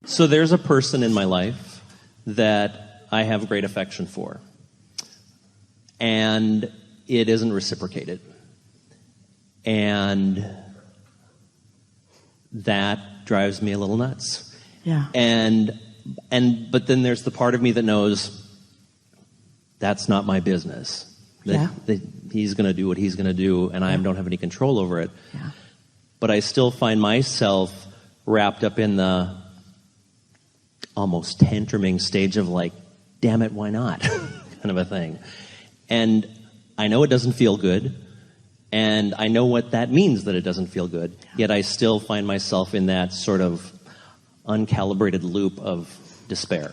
So there's a person in my life that I have great affection for, and it isn't reciprocated. And that drives me a little nuts. Yeah. But then there's the part of me that knows that's not my business. That he's going to do what he's going to do, and I don't have any control over it. Yeah. But I still find myself wrapped up in the almost tantruming stage of like, damn it, why not? kind of a thing. And I know it doesn't feel good, and I know what that means that it doesn't feel good, yet I still find myself in that sort of uncalibrated loop of despair.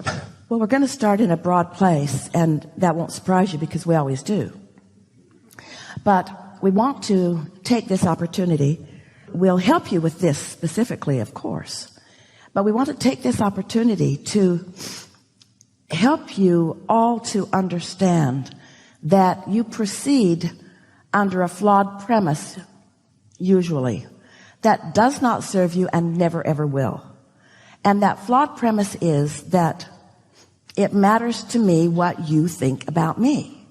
Well, we're going to start in a broad place, and that won't surprise you because we always do. But we want to take this opportunity. We'll help you with this specifically, of course. But we want to take this opportunity to help you all to understand that you proceed under a flawed premise, usually, that does not serve you and never ever will. And that flawed premise is that it matters to me what you think about me.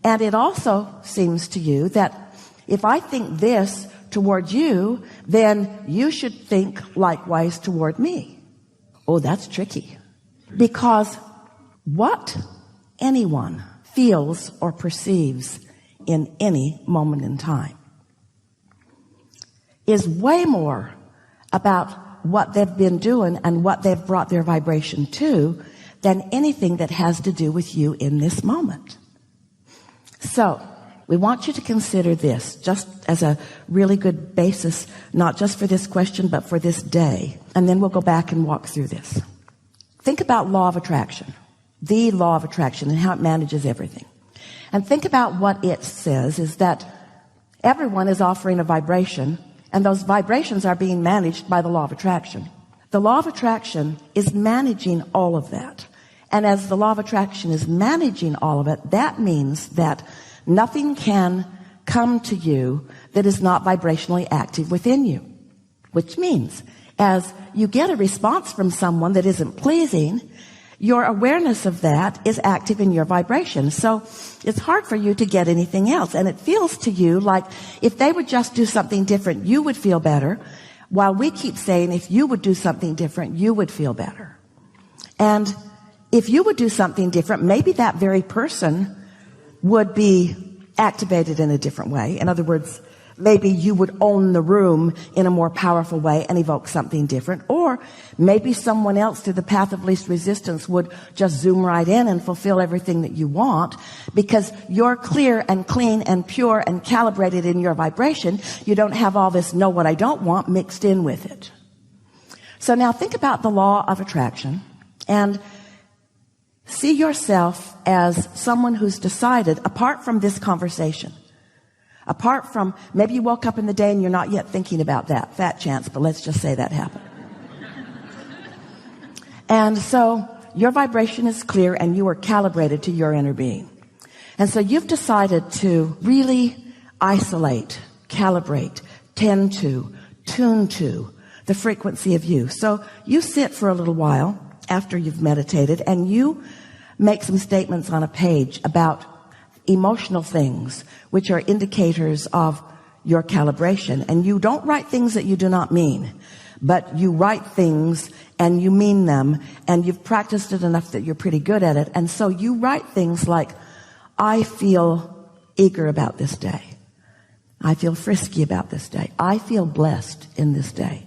And it also seems to you that if I think this toward you, then you should think likewise toward me. Oh, that's tricky. Because what anyone feels or perceives in any moment in time is way more about what they've been doing and what they've brought their vibration to than anything that has to do with you in this moment. So we want you to consider this just as a really good basis, not just for this question, but for this day. And then we'll go back and walk through this. Think about law of attraction, the law of attraction, and how it manages everything. And think about what it says is that everyone is offering a vibration, and those vibrations are being managed by the law of attraction. The law of attraction is managing all of that. And as the law of attraction is managing all of it, that means that nothing can come to you that is not vibrationally active within you. Which means, as you get a response from someone that isn't pleasing, your awareness of that is active in your vibration. So it's hard for you to get anything else. And it feels to you like if they would just do something different, you would feel better. While we keep saying if you would do something different, you would feel better. And if you would do something different, maybe that very person would be activated in a different way. In other words, maybe you would own the room in a more powerful way and evoke something different. Or maybe someone else through the path of least resistance would just zoom right in and fulfill everything that you want because you're clear and clean and pure and calibrated in your vibration. You don't have all this know what I don't want mixed in with it. So now think about the law of attraction and see yourself as someone who's decided, apart from this conversation, apart from maybe you woke up in the day and you're not yet thinking about that, fat chance, but let's just say that happened. And so your vibration is clear and you are calibrated to your inner being. And so you've decided to really isolate, calibrate, tend to, tune to the frequency of you. So you sit for a little while after you've meditated and you make some statements on a page about emotional things, which are indicators of your calibration. And you don't write things that you do not mean, but you write things and you mean them, and you've practiced it enough that you're pretty good at it. And so you write things like, I feel eager about this day. I feel frisky about this day. I feel blessed in this day.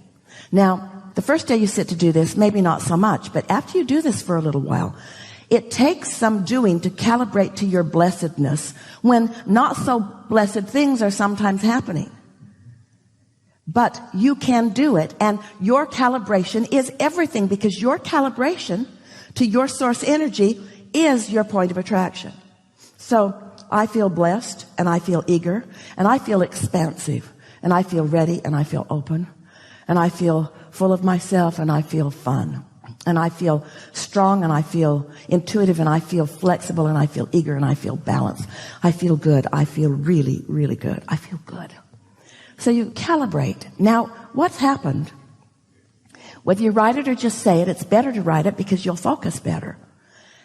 Now, the first day you sit to do this, maybe not so much, but after you do this for a little while, it takes some doing to calibrate to your blessedness when not so blessed things are sometimes happening. But you can do it, and your calibration is everything because your calibration to your source energy is your point of attraction. So I feel blessed, and I feel eager, and I feel expansive, and I feel ready, and I feel open, and I feel full of myself, and I feel fun. And I feel strong, and I feel intuitive, and I feel flexible, and I feel eager, and I feel balanced. I feel good. I feel really, really good. I feel good. So you calibrate. Now, what's happened? Whether you write it or just say it, it's better to write it because you'll focus better.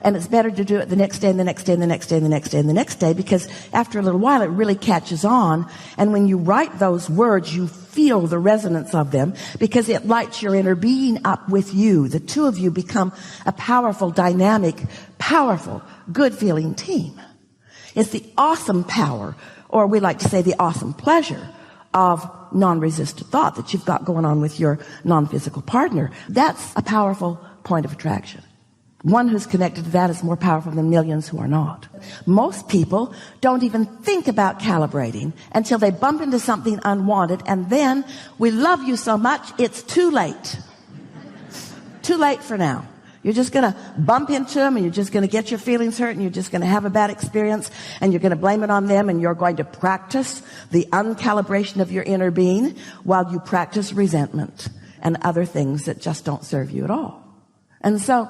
And it's better to do it the next day and the next day and the next day and the next day and the next day, because after a little while it really catches on. And when you write those words, you feel the resonance of them because it lights your inner being up with you. The two of you become a powerful, dynamic, powerful, good feeling team. It's the awesome power, or we like to say the awesome pleasure, of non-resistant thought that you've got going on with your non-physical partner. That's a powerful point of attraction. One who's connected to that is more powerful than millions who are not. Most people don't even think about calibrating until they bump into something unwanted, and then we love you so much, it's too late. Too late for now. You're just going to bump into them, and you're just going to get your feelings hurt, and you're just going to have a bad experience, and you're going to blame it on them, and you're going to practice the uncalibration of your inner being while you practice resentment and other things that just don't serve you at all. And so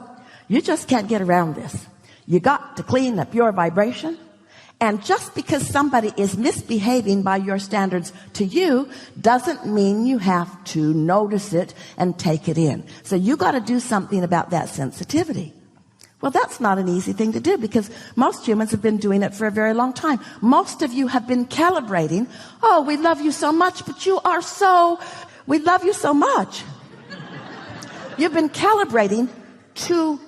you just can't get around this. You got to clean up your vibration. And just because somebody is misbehaving by your standards to you doesn't mean you have to notice it and take it in. So you got to do something about that sensitivity. Well, that's not an easy thing to do because most humans have been doing it for a very long time. Most of you have been calibrating. Oh, we love you so much, but we love you so much. You've been calibrating to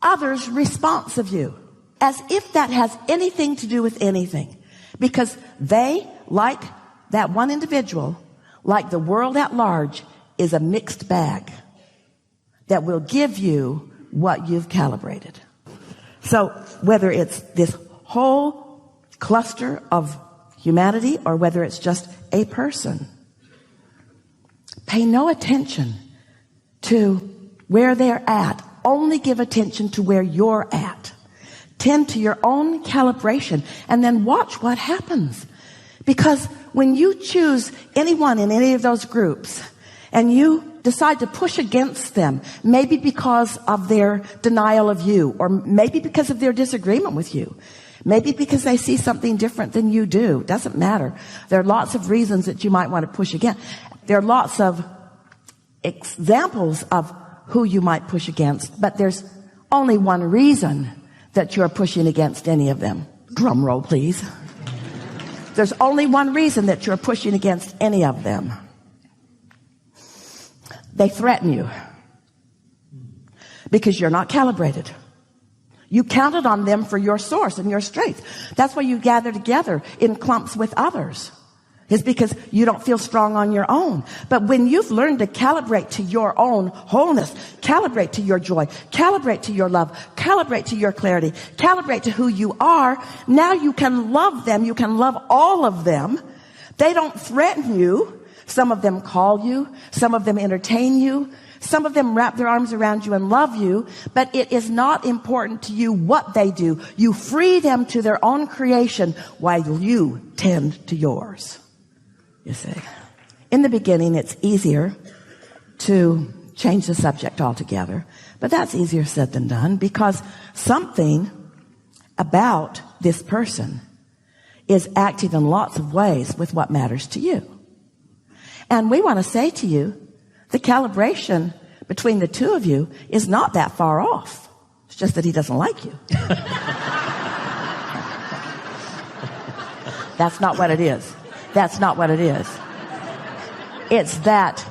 others' response of you, as if that has anything to do with anything, because they, like that one individual, like the world at large, is a mixed bag that will give you what you've calibrated. So whether it's this whole cluster of humanity or whether it's just a person, pay no attention to where they're at. Only give attention to where you're at. Tend to your own calibration and then watch what happens. Because when you choose anyone in any of those groups and you decide to push against them, maybe because of their denial of you, or maybe because of their disagreement with you, maybe because they see something different than you do, doesn't matter. There are lots of reasons that you might want to push against. There are lots of examples of who you might push against, but there's only one reason that you're pushing against any of them. Drum roll, please. There's only one reason that you're pushing against any of them. They threaten you because you're not calibrated. You counted on them for your source and your strength. That's why you gather together in clumps with others. It's because you don't feel strong on your own. But when you've learned to calibrate to your own wholeness, calibrate to your joy, calibrate to your love, calibrate to your clarity, calibrate to who you are, now you can love them. You can love all of them. They don't threaten you. Some of them call you. Some of them entertain you. Some of them wrap their arms around you and love you, but it is not important to you what they do. You free them to their own creation while you tend to yours. You see, in the beginning, it's easier to change the subject altogether, but that's easier said than done because something about this person is active in lots of ways with what matters to you. And we want to say to you, the calibration between the two of you is not that far off. It's just that he doesn't like you. That's not what it is. That's not what it is. It's that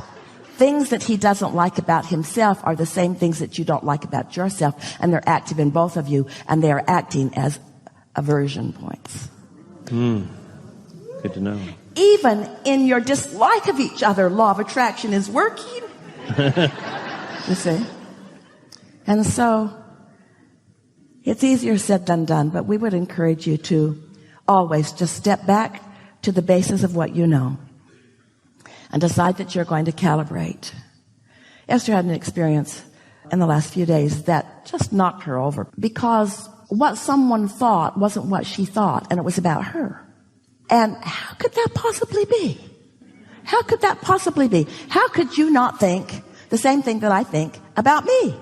things that he doesn't like about himself are the same things that you don't like about yourself, and they're active in both of you, and they are acting as aversion points. Good to know. Even in your dislike of each other, law of attraction is working. You see? And so it's easier said than done, but we would encourage you to always just step back to the basis of what you know and decide that you're going to calibrate. Esther had an experience in the last few days that just knocked her over because what someone thought wasn't what she thought, and it was about her. And how could that possibly be? How could that possibly be? How could you not think the same thing that I think about me?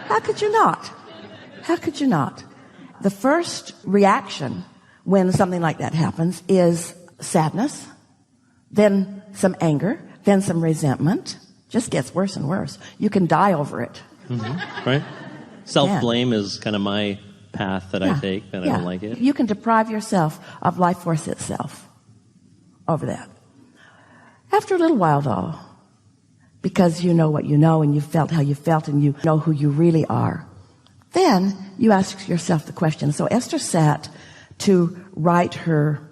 How could you not? How could you not? The first reaction when something like that happens is sadness, then some anger, then some resentment, Just gets worse and worse. You can die over it. Mm-hmm. Right? Self-blame is kind of my path that I take, and I don't like it. You can deprive yourself of life force itself over that. After a little while, though, because you know what you know and you felt how you felt and you know who you really are, then you ask yourself the question. So Esther sat to write her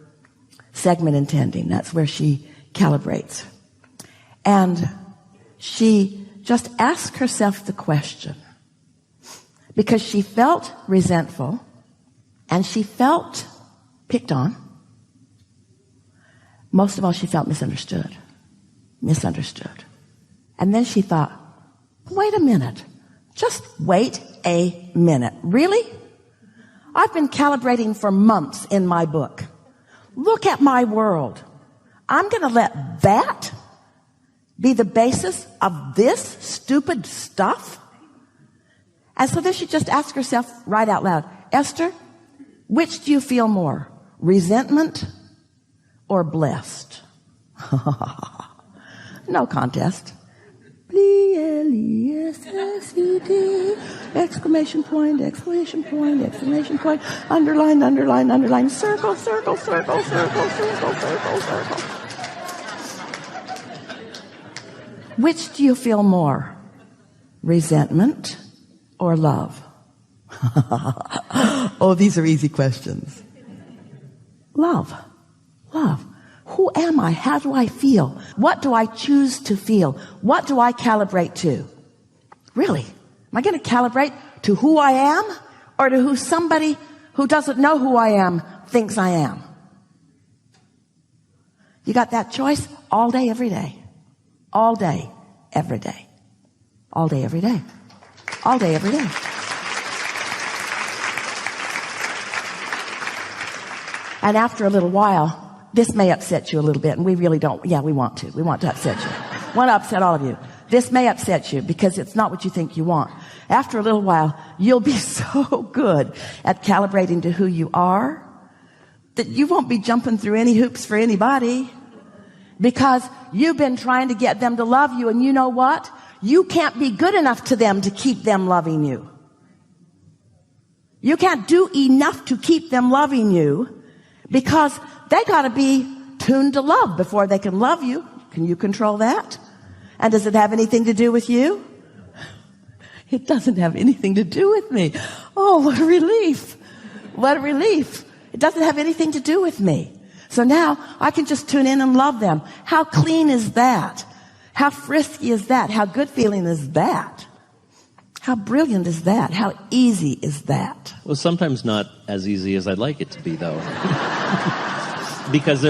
segment intending. That's where she calibrates. And she just asked herself the question because she felt resentful and she felt picked on. Most of all, she felt misunderstood. And then she thought, wait a minute. Just wait a minute. Really? I've been calibrating for months in my book. Look at my world. I'm going to let that be the basis of this stupid stuff? And so then she just asked herself right out loud, Esther, which do you feel more? Resentment or blessed? No contest. B-L-E-S-S-U-D, exclamation point, exclamation point, exclamation point, underline, underline, underline, circle, circle, circle, circle, circle, circle, circle. Which do you feel more? Resentment or love? Oh, these are easy questions. Love. Love. Who am I? How do I feel? What do I choose to feel? What do I calibrate to? Really? Am I going to calibrate to who I am or to who somebody who doesn't know who I am thinks I am? You got that choice all day, every day. All day, every day. All day, every day. All day, every day. And after a little while, this may upset you a little bit, and we really don't. Yeah, we want to. We want to upset you. Want to upset all of you. This may upset you because it's not what you think you want. After a little while, you'll be so good at calibrating to who you are that you won't be jumping through any hoops for anybody because you've been trying to get them to love you, and you know what? You can't be good enough to them to keep them loving you. You can't do enough to keep them loving you because they got to be tuned to love before they can love you. Can you control that? And does it have anything to do with you? It doesn't have anything to do with me. Oh, what a relief. What a relief. It doesn't have anything to do with me. So now I can just tune in and love them. How clean is that? How frisky is that? How good feeling is that? How brilliant is that? How easy is that? Well, sometimes not as easy as I'd like it to be, though. because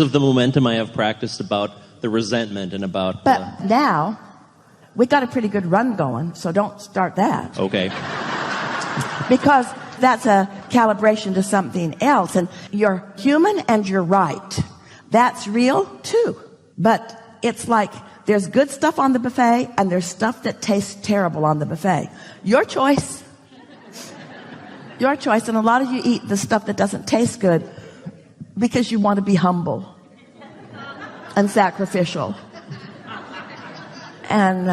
of the momentum I have practiced about the resentment and about... But now, we got a pretty good run going, so don't start that. Okay. Because that's a calibration to something else. And you're human and you're right. That's real, too. But it's like there's good stuff on the buffet and there's stuff that tastes terrible on the buffet. Your choice. Your choice. And a lot of you eat the stuff that doesn't taste good because you want to be humble and sacrificial and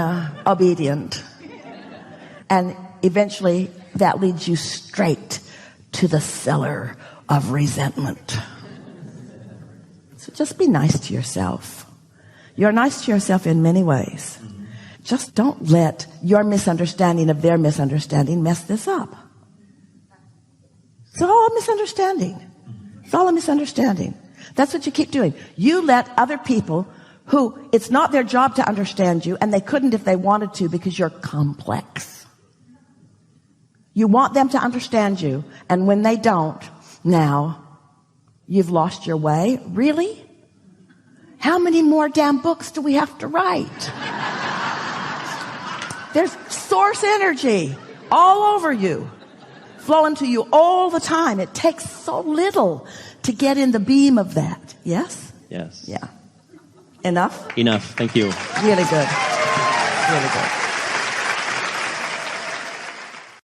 obedient. And eventually that leads you straight to the cellar of resentment. So just be nice to yourself. You're nice to yourself in many ways. Just don't let your misunderstanding of their misunderstanding mess this up. It's all a misunderstanding. It's all a misunderstanding. That's what you keep doing. You let other people who it's not their job to understand you, and they couldn't if they wanted to because you're complex. You want them to understand you, and when they don't, now you've lost your way. Really? How many more damn books do we have to write? There's source energy all over you, flowing to you all the time. It takes so little to get in the beam of that. Yes? Yes. Yeah. Enough? Enough. Thank you. Really good. Really good.